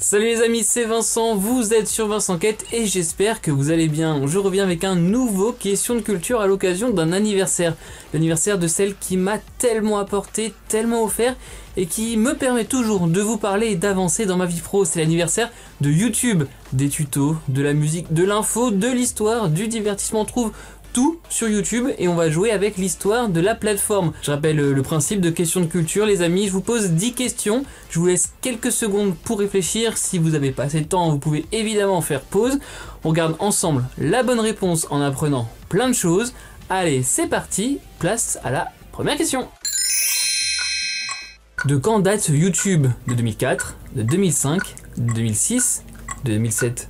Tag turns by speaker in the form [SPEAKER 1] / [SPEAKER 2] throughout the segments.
[SPEAKER 1] Salut les amis, c'est Vincent, vous êtes sur VincentQuête et j'espère que vous allez bien. Je reviens avec un nouveau question de culture à l'occasion d'un anniversaire. L'anniversaire de celle qui m'a tellement apporté, tellement offert et qui me permet toujours de vous parler et d'avancer dans ma vie pro. C'est l'anniversaire de YouTube. Des tutos, de la musique, de l'info, de l'histoire, du divertissement, on trouve tout sur YouTube et on va jouer avec l'histoire de la plateforme. Je rappelle le principe de question de culture les amis, je vous pose 10 questions, je vous laisse quelques secondes pour réfléchir, si vous n'avez pas assez de temps vous pouvez évidemment faire pause, on regarde ensemble la bonne réponse en apprenant plein de choses. Allez c'est parti, place à la première question. De quand date YouTube? De 2004, de 2005, de 2006, de 2007?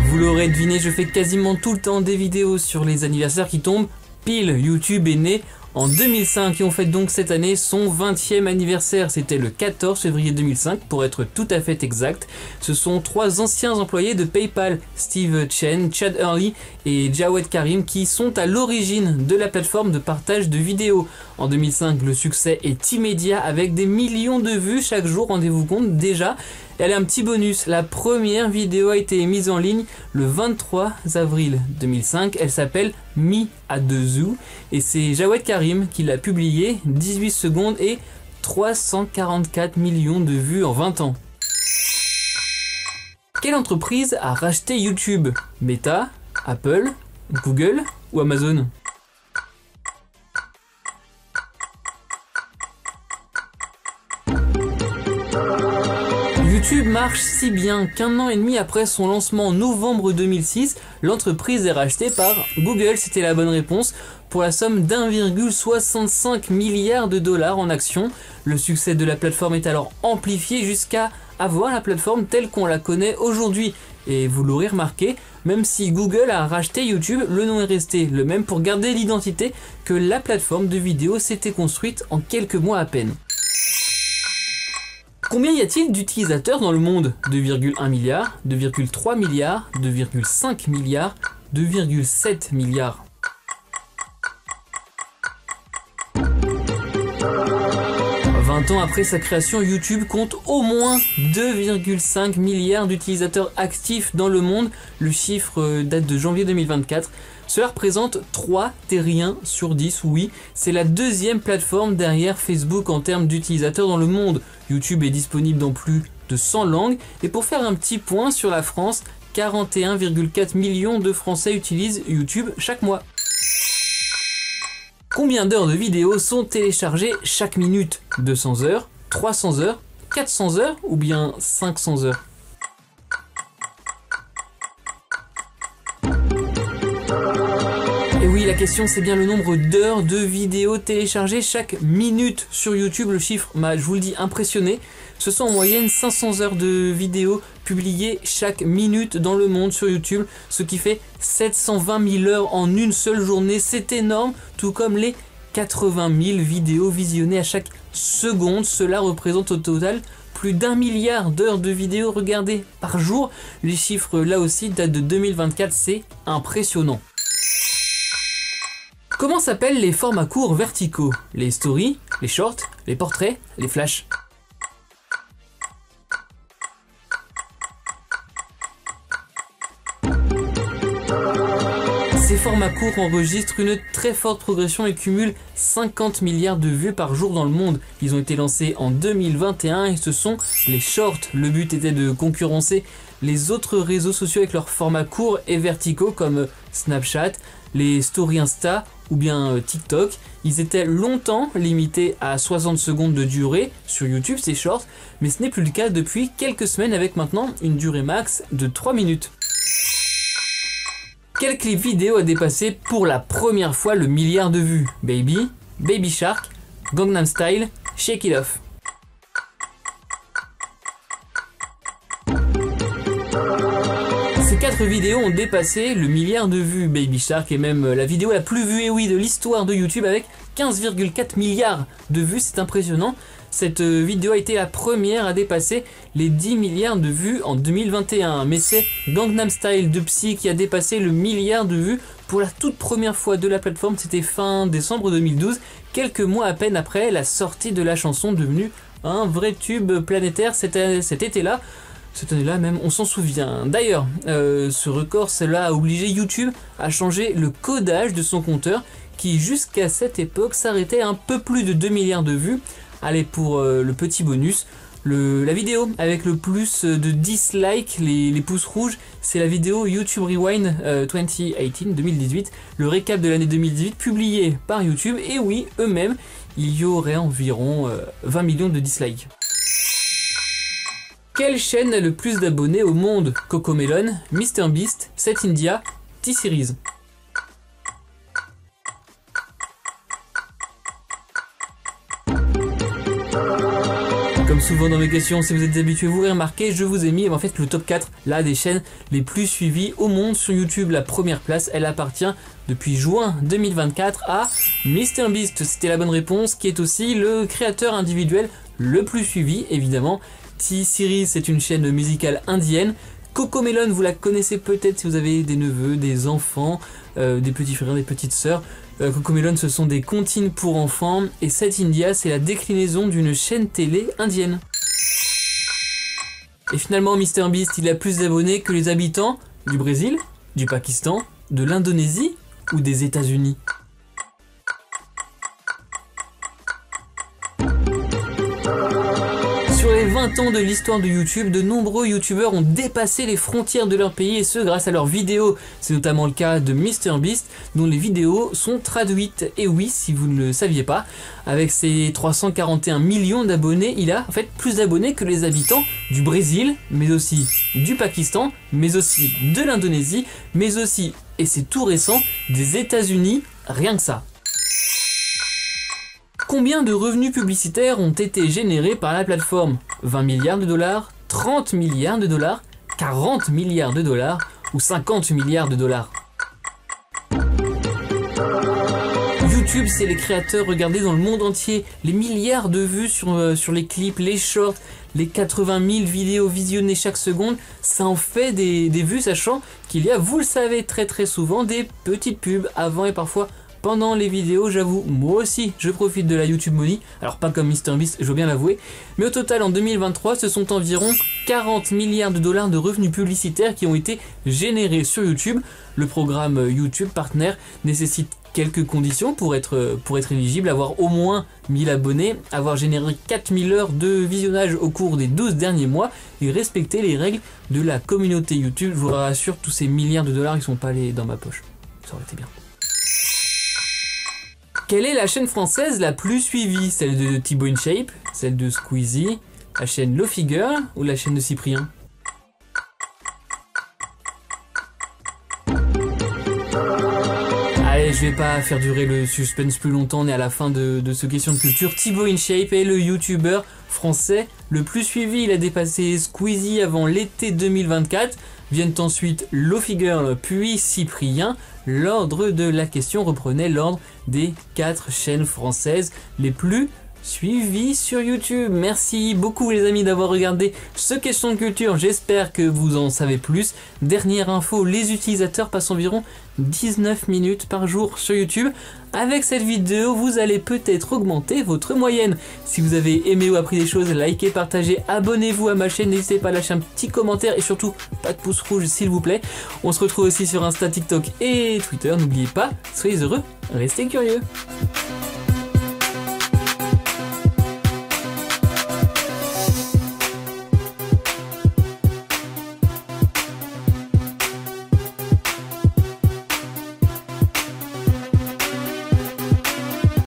[SPEAKER 1] Vous l'aurez deviné, je fais quasiment tout le temps des vidéos sur les anniversaires qui tombent pile. YouTube est né en 2005 et on fête donc cette année son 20e anniversaire. C'était le 14 février 2005 pour être tout à fait exact. Ce sont trois anciens employés de PayPal, Steve Chen, Chad Hurley et Jawed Karim, qui sont à l'origine de la plateforme de partage de vidéos. En 2005, le succès est immédiat avec des millions de vues chaque jour, rendez-vous compte déjà. Et allez, un petit bonus, la première vidéo a été mise en ligne le 23 avril 2005, elle s'appelle Me at the Zoo et c'est Jawed Karim qui l'a publiée, 18 secondes et 344 millions de vues en 20 ans. Quelle entreprise a racheté YouTube? Meta, Apple, Google ou Amazon? YouTube marche si bien qu'un an et demi après son lancement en novembre 2006, l'entreprise est rachetée par Google, c'était la bonne réponse, pour la somme d'1,65 milliard de dollars en actions. Le succès de la plateforme est alors amplifié jusqu'à avoir la plateforme telle qu'on la connaît aujourd'hui. Et vous l'aurez remarqué, même si Google a racheté YouTube, le nom est resté le même pour garder l'identité que la plateforme de vidéo s'était construite en quelques mois à peine. Combien y a-t-il d'utilisateurs dans le monde? 2,1 milliards, 2,3 milliards, 2,5 milliards, 2,7 milliards. Ans après sa création, YouTube compte au moins 2,5 milliards d'utilisateurs actifs dans le monde. Le chiffre date de janvier 2024. Cela représente 3 terriens sur 10, oui. C'est la deuxième plateforme derrière Facebook en termes d'utilisateurs dans le monde. YouTube est disponible dans plus de 100 langues. Et pour faire un petit point sur la France, 41,4 millions de Français utilisent YouTube chaque mois. Combien d'heures de vidéos sont téléchargées chaque minute? 200 heures, 300 heures, 400 heures ou bien 500 heures? Et oui, la question c'est bien le nombre d'heures de vidéos téléchargées chaque minute sur YouTube. Le chiffre m'a, je vous le dis, impressionné. Ce sont en moyenne 500 heures de vidéos publiées chaque minute dans le monde sur YouTube, ce qui fait 720 000 heures en une seule journée. C'est énorme, tout comme les 80 000 vidéos visionnées à chaque seconde. Cela représente au total plus d'1 milliard d'heures de vidéos regardées par jour. Les chiffres là aussi datent de 2024, c'est impressionnant. Comment s'appellent les formats courts verticaux? Les stories, les shorts, les portraits, les flashs? Ces formats courts enregistrent une très forte progression et cumulent 50 milliards de vues par jour dans le monde. Ils ont été lancés en 2021 et ce sont les shorts. Le but était de concurrencer les autres réseaux sociaux avec leurs formats courts et verticaux comme Snapchat, les stories Insta ou bien TikTok. Ils étaient longtemps limités à 60 secondes de durée sur YouTube, ces shorts, mais ce n'est plus le cas depuis quelques semaines avec maintenant une durée max de 3 minutes. Quel clip vidéo a dépassé pour la première fois le milliard de vues? Baby, Baby Shark, Gangnam Style, Shake It Off. Ces 4 vidéos ont dépassé le milliard de vues. Baby Shark est même la vidéo la plus vue, et oui, de l'histoire de YouTube avec 15,4 milliards de vues, c'est impressionnant. Cette vidéo a été la première à dépasser les 10 milliards de vues en 2021. Mais c'est Gangnam Style de Psy qui a dépassé le milliard de vues pour la toute première fois de la plateforme, c'était fin décembre 2012, quelques mois à peine après la sortie de la chanson devenue un vrai tube planétaire cet été-là. Cette année-là même, on s'en souvient. D'ailleurs, ce record, cela a obligé YouTube à changer le codage de son compteur qui jusqu'à cette époque s'arrêtait à un peu plus de 2 milliards de vues. Allez, pour le petit bonus, la vidéo avec le plus de dislikes, les pouces rouges, c'est la vidéo YouTube Rewind 2018, le récap de l'année 2018 publié par YouTube. Et oui, eux-mêmes, il y aurait environ 20 millions de dislikes. Quelle chaîne a le plus d'abonnés au monde? CoComelon, MrBeast, 7India, T-Series. Comme souvent dans mes questions, si vous êtes habitués, vous remarquez, je vous ai mis en fait le top 4 là des chaînes les plus suivies au monde sur YouTube. La première place, elle appartient depuis juin 2024 à MrBeast. C'était la bonne réponse, qui est aussi le créateur individuel le plus suivi, évidemment. T-Series, c'est une chaîne musicale indienne. CoComelon, vous la connaissez peut-être si vous avez des neveux, des enfants, des petits frères, des petites sœurs. CoComelon, ce sont des comptines pour enfants. Et 7India, c'est la déclinaison d'une chaîne télé indienne. Et finalement, MrBeast, il a plus d'abonnés que les habitants du Brésil, du Pakistan, de l'Indonésie ou des États-Unis. Sur les 20 ans de l'histoire de YouTube, de nombreux youtubeurs ont dépassé les frontières de leur pays, et ce grâce à leurs vidéos. C'est notamment le cas de MrBeast, dont les vidéos sont traduites. Et oui, si vous ne le saviez pas, avec ses 341 millions d'abonnés, il a en fait plus d'abonnés que les habitants du Brésil, mais aussi du Pakistan, mais aussi de l'Indonésie, mais aussi, et c'est tout récent, des États-Unis, rien que ça. Combien de revenus publicitaires ont été générés par la plateforme? 20 milliards de dollars, 30 milliards de dollars, 40 milliards de dollars ou 50 milliards de dollars? YouTube, c'est les créateurs regardés dans le monde entier, les milliards de vues sur les clips, les shorts, les 80 000 vidéos visionnées chaque seconde, ça en fait des vues, sachant qu'il y a, vous le savez très souvent, des petites pubs avant et parfois pendant les vidéos. J'avoue, moi aussi, je profite de la YouTube Money. Alors pas comme MrBeast, je veux bien l'avouer. Mais au total, en 2023, ce sont environ 40 milliards de dollars de revenus publicitaires qui ont été générés sur YouTube. Le programme YouTube Partner nécessite quelques conditions pour être éligible: avoir au moins 1000 abonnés, avoir généré 4000 heures de visionnage au cours des 12 derniers mois et respecter les règles de la communauté YouTube. Je vous rassure, tous ces milliards de dollars, ils sont pas allés dans ma poche. Ça aurait été bien. Quelle est la chaîne française la plus suivie? Celle de Thibaut InShape, celle de Squeezie, la chaîne Lofi Girl ou la chaîne de Cyprien? Allez, je vais pas faire durer le suspense plus longtemps, on est à la fin de ce question de culture. Thibaut InShape est le youtubeur français le plus suivi. Il a dépassé Squeezie avant l'été 2024. Viennent ensuite Lofi Girl puis Cyprien. L'ordre de la question reprenait l'ordre des 4 chaînes françaises les plus suivies sur YouTube. Merci beaucoup les amis d'avoir regardé ce question de culture, j'espère que vous en savez plus. Dernière info, les utilisateurs passent environ 19 minutes par jour sur YouTube. Avec cette vidéo, vous allez peut-être augmenter votre moyenne. Si vous avez aimé ou appris des choses, likez, partagez, abonnez-vous à ma chaîne, n'hésitez pas à lâcher un petit commentaire et surtout pas de pouce rouge s'il vous plaît. On se retrouve aussi sur Insta, TikTok et Twitter. N'oubliez pas, soyez heureux, restez curieux.